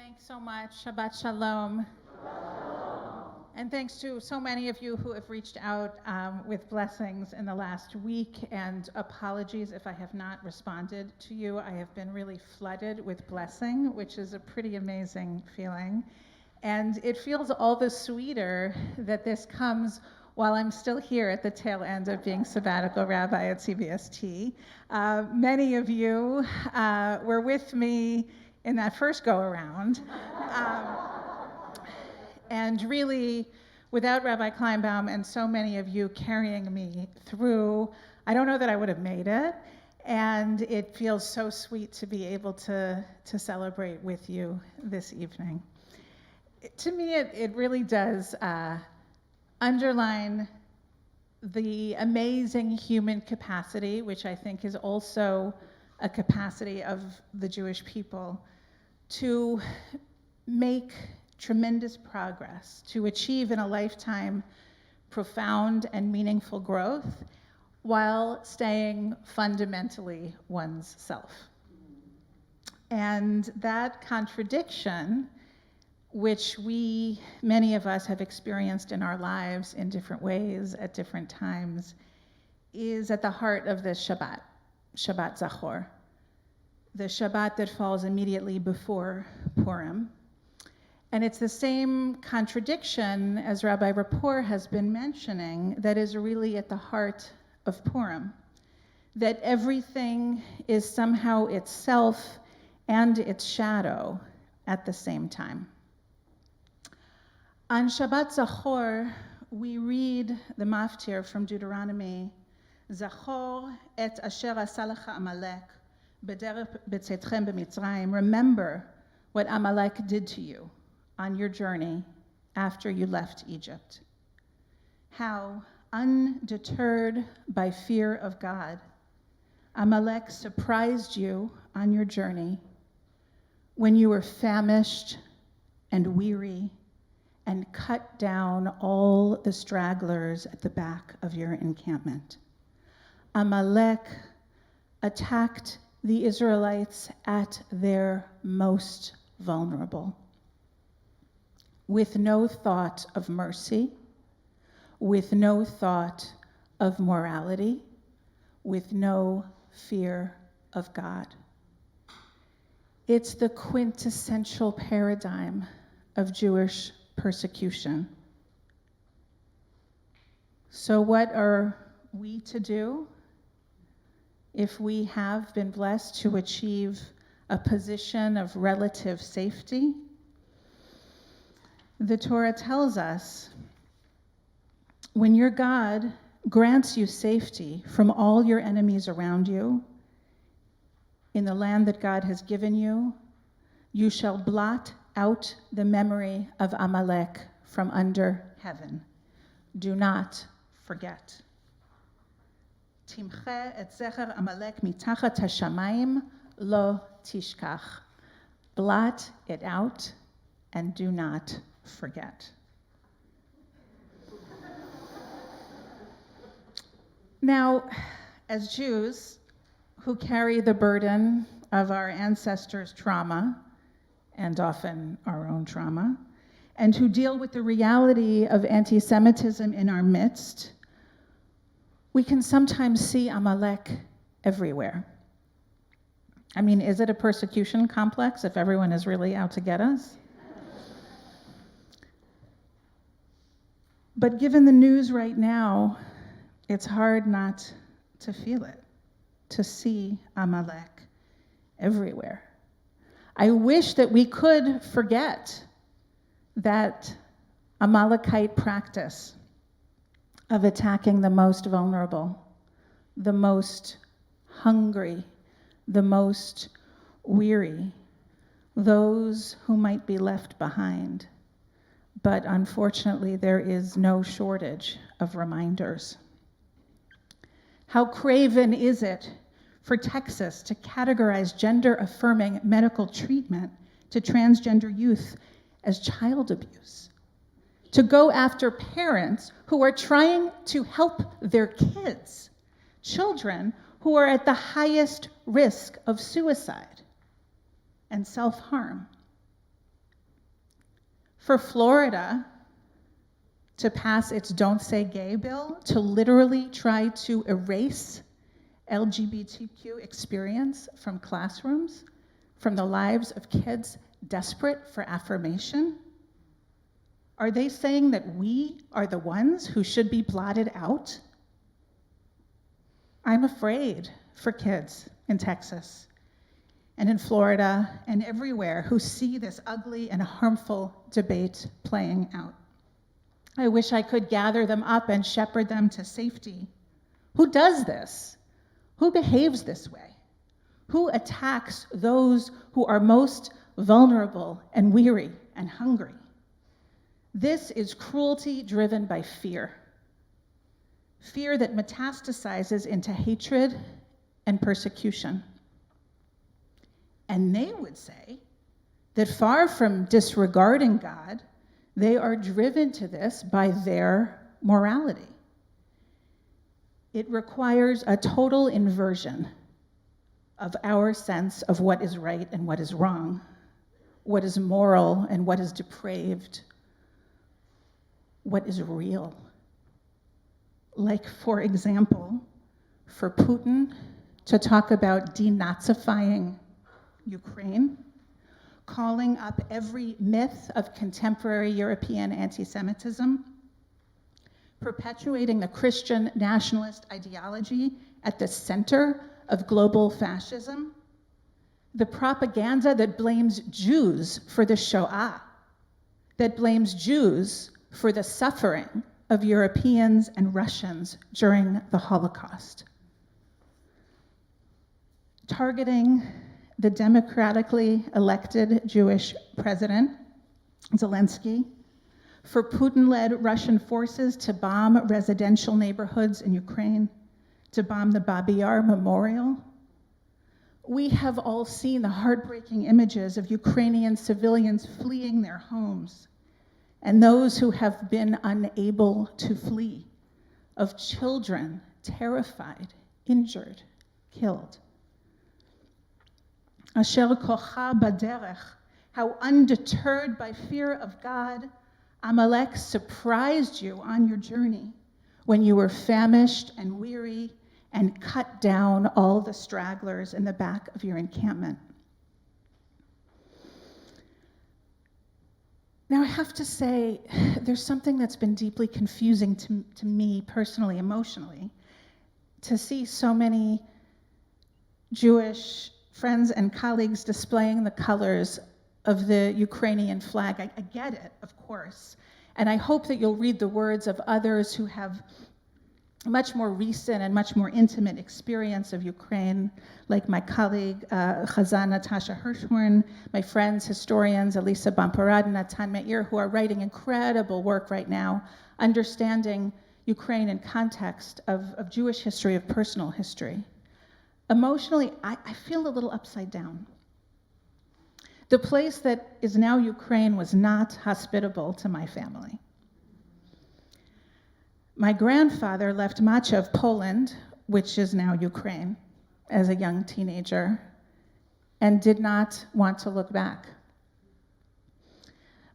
Thanks so much. Shabbat Shalom. And thanks to so many of you who have reached out with blessings in the last week, and apologies if I have not responded to you. I have been really flooded with blessing, which is a pretty amazing feeling. And it feels all the sweeter that this comes while I'm still here at the tail end of being sabbatical rabbi at CBST. Many of you were with me in that first go-around. And really, without Rabbi Kleinbaum and so many of you carrying me through, I don't know that I would have made it. And it feels so sweet to be able to celebrate with you this evening. To me, it really does underline the amazing human capacity, which I think is also a capacity of the Jewish people, to make tremendous progress, to achieve in a lifetime profound and meaningful growth while staying fundamentally one's self. And that contradiction, which many of us have experienced in our lives in different ways at different times, is at the heart of the Shabbat Zachor, the Shabbat that falls immediately before Purim. And it's the same contradiction, as Rabbi Rapport has been mentioning, that is really at the heart of Purim, that everything is somehow itself and its shadow at the same time. On Shabbat Zachor, we read the maftir from Deuteronomy, Zachor et asher asa lecha Amalek b'derech b'tzetchem b'Mitzrayim. Remember what Amalek did to you on your journey after you left Egypt. How, undeterred by fear of God, Amalek surprised you on your journey when you were famished and weary and cut down all the stragglers at the back of your encampment. Amalek attacked the Israelites at their most vulnerable, with no thought of mercy, with no thought of morality, with no fear of God. It's the quintessential paradigm of Jewish persecution. So what are we to do if we have been blessed to achieve a position of relative safety? The Torah tells us, when your God grants you safety from all your enemies around you, in the land that God has given you, you shall blot out the memory of Amalek from under heaven. Do not forget. Timche et zecher Amalek mitachat hashamayim lo tishkach. Blot it out and do not forget. Now, as Jews who carry the burden of our ancestors' trauma, and often our own trauma, and who deal with the reality of anti-Semitism in our midst, we can sometimes see Amalek everywhere. I mean, is it a persecution complex if everyone is really out to get us? But given the news right now, it's hard not to feel it, to see Amalek everywhere. I wish that we could forget that Amalekite practice of attacking the most vulnerable, the most hungry, the most weary, those who might be left behind. But unfortunately, there is no shortage of reminders. How craven is it for Texas to categorize gender-affirming medical treatment to transgender youth as child abuse, to go after parents who are trying to help their kids, children who are at the highest risk of suicide and self-harm. For Florida to pass its Don't Say Gay bill, to literally try to erase LGBTQ experience from classrooms, from the lives of kids desperate for affirmation? Are they saying that we are the ones who should be blotted out? I'm afraid for kids in Texas and in Florida and everywhere who see this ugly and harmful debate playing out. I wish I could gather them up and shepherd them to safety. Who does this? Who behaves this way? Who attacks those who are most vulnerable and weary and hungry? This is cruelty driven by fear. Fear that metastasizes into hatred and persecution. And they would say that far from disregarding God, they are driven to this by their morality. It requires a total inversion of our sense of what is right and what is wrong, what is moral and what is depraved, what is real. Like, for example, for Putin to talk about denazifying Ukraine, calling up every myth of contemporary European anti-Semitism, perpetuating the Christian nationalist ideology at the center of global fascism, the propaganda that blames Jews for the Shoah, that blames Jews for the suffering of Europeans and Russians during the Holocaust. Targeting the democratically elected Jewish president, Zelensky, for Putin-led Russian forces to bomb residential neighborhoods in Ukraine, to bomb the Babi Yar Memorial. We have all seen the heartbreaking images of Ukrainian civilians fleeing their homes, and those who have been unable to flee, of children terrified, injured, killed. Asher kocha baderech, how undeterred by fear of God, Amalek surprised you on your journey when you were famished and weary and cut down all the stragglers in the back of your encampment. Now, I have to say, there's something that's been deeply confusing to me personally, emotionally, to see so many Jewish friends and colleagues displaying the colors of the Ukrainian flag. I get it, of course, and I hope that you'll read the words of others who have much more recent and much more intimate experience of Ukraine, like my colleague Chazan Natasha Hirschhorn, my friends, historians Elisa Bamparad and Natan Meir, who are writing incredible work right now, understanding Ukraine in context of Jewish history, of personal history. Emotionally, I feel a little upside down. The place that is now Ukraine was not hospitable to my family. My grandfather left much of Poland, which is now Ukraine, as a young teenager, and did not want to look back.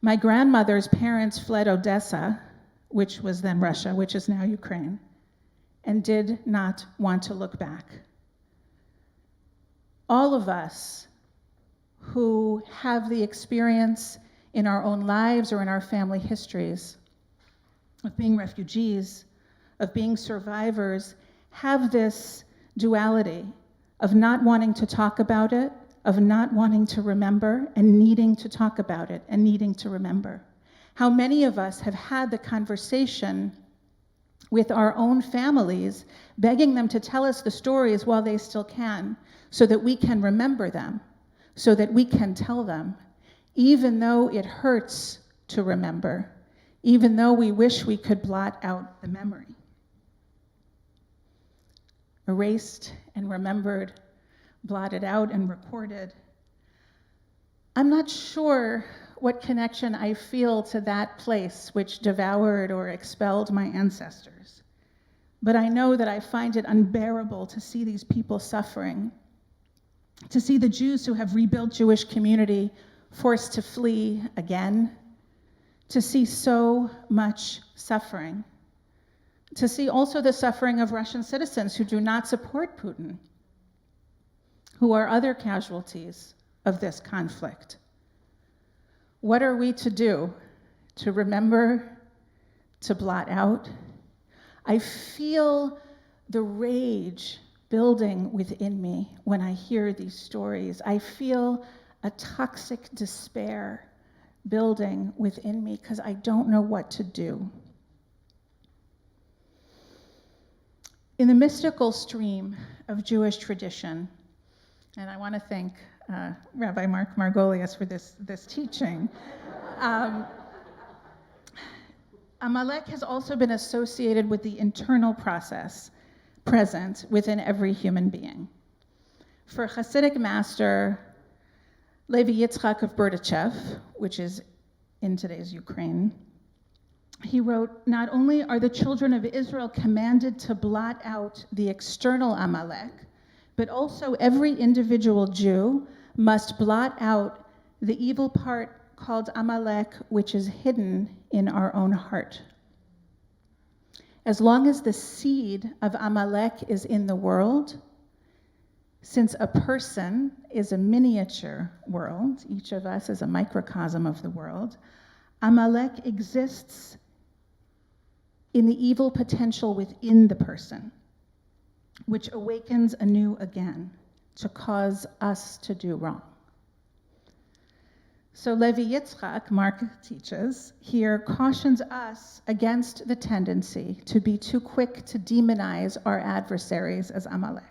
My grandmother's parents fled Odessa, which was then Russia, which is now Ukraine, and did not want to look back. All of us who have the experience in our own lives or in our family histories of being refugees, of being survivors, have this duality of not wanting to talk about it, of not wanting to remember, and needing to talk about it, and needing to remember. How many of us have had the conversation with our own families, begging them to tell us the stories while they still can, so that we can remember them, so that we can tell them, even though it hurts to remember, even though we wish we could blot out the memory. Erased and remembered, blotted out and recorded. I'm not sure what connection I feel to that place which devoured or expelled my ancestors, but I know that I find it unbearable to see these people suffering, to see the Jews who have rebuilt Jewish community forced to flee again, to see so much suffering, to see also the suffering of Russian citizens who do not support Putin, who are other casualties of this conflict. What are we to do? To remember, to blot out? I feel the rage building within me when I hear these stories. I feel a toxic despair building within me because I don't know what to do. In the mystical stream of Jewish tradition, and I want to thank Rabbi Mark Margolius for this teaching, Amalek has also been associated with the internal process present within every human being. For Hasidic master Levi Yitzchak of Berdichev, which is in today's Ukraine, he wrote, "Not only are the children of Israel commanded to blot out the external Amalek, but also every individual Jew must blot out the evil part called Amalek, which is hidden in our own heart. As long as the seed of Amalek is in the world, since a person is a miniature world, each of us is a microcosm of the world, Amalek exists in the evil potential within the person, which awakens anew again to cause us to do wrong." So Levi Yitzchak, Mark teaches, here cautions us against the tendency to be too quick to demonize our adversaries as Amalek.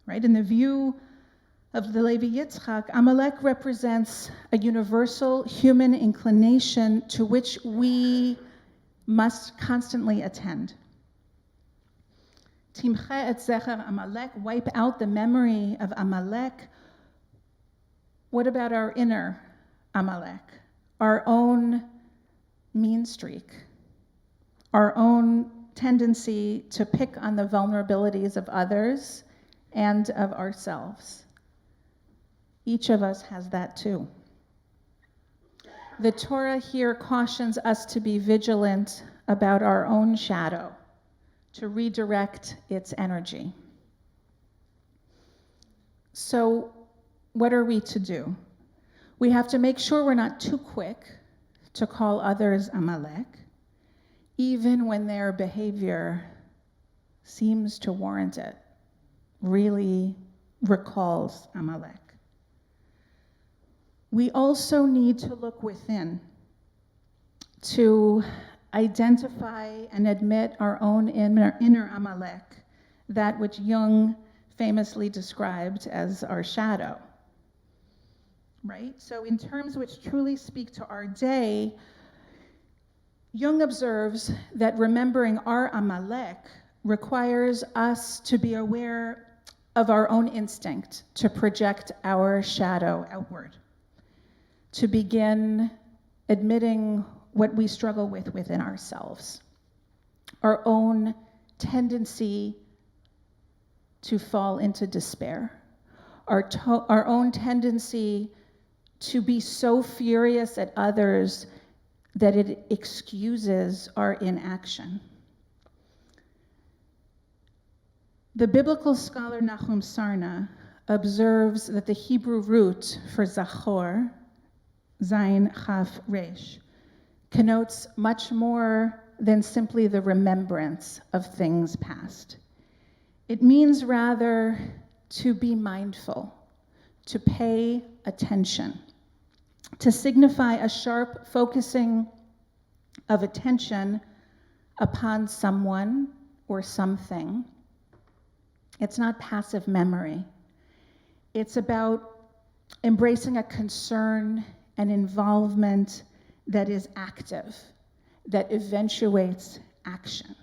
Right? In the view of the Levi Yitzchak, Amalek represents a universal human inclination to which we must constantly attend. Timche et zecher Amalek, wipe out the memory of Amalek. What about our inner Amalek? Our own mean streak, our own tendency to pick on the vulnerabilities of others and of ourselves. Each of us has that too. The Torah here cautions us to be vigilant about our own shadow, to redirect its energy. So, what are we to do? We have to make sure we're not too quick to call others Amalek, even when their behavior seems to warrant it, really recalls Amalek. We also need to look within to identify and admit our own inner Amalek, that which Jung famously described as our shadow. Right? So in terms which truly speak to our day, Jung observes that remembering our Amalek requires us to be aware of our own instinct to project our shadow outward, to begin admitting what we struggle with within ourselves, our own tendency to fall into despair, our own tendency to be so furious at others that it excuses our inaction. The biblical scholar Nahum Sarna observes that the Hebrew root for Zachor, Zayin Chaf Resh, connotes much more than simply the remembrance of things past. It means rather to be mindful, to pay attention, to signify a sharp focusing of attention upon someone or something. It's not passive memory. It's about embracing a concern and involvement that is active, that eventuates action.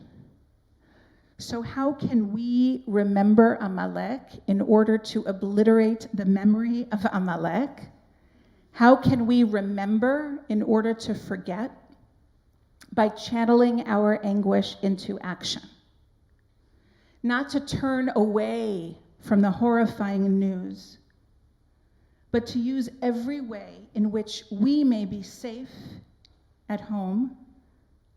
So how can we remember Amalek in order to obliterate the memory of Amalek? How can we remember in order to forget? By channeling our anguish into action. Not to turn away from the horrifying news, but to use every way in which we may be safe at home,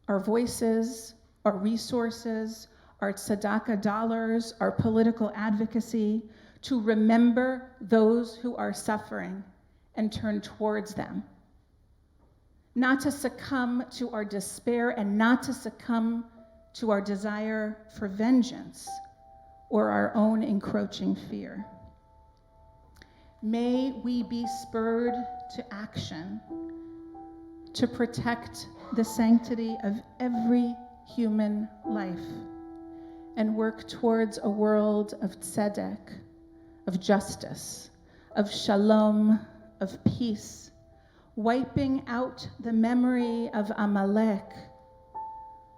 our voices, our resources, our tzedakah dollars, our political advocacy, to remember those who are suffering and turn towards them. Not to succumb to our despair and not to succumb to our desire for vengeance or our own encroaching fear. May we be spurred to action to protect the sanctity of every human life and work towards a world of tzedek, of justice, of shalom, of peace, wiping out the memory of Amalek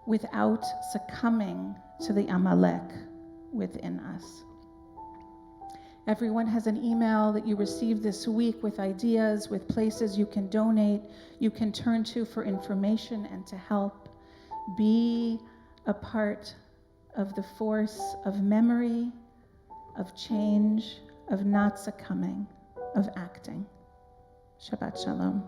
without succumbing to the Amalek within us. Everyone has an email that you received this week with ideas, with places you can donate, you can turn to for information and to help. Be a part of the force of memory, of change, of not succumbing, of acting. Shabbat Shalom.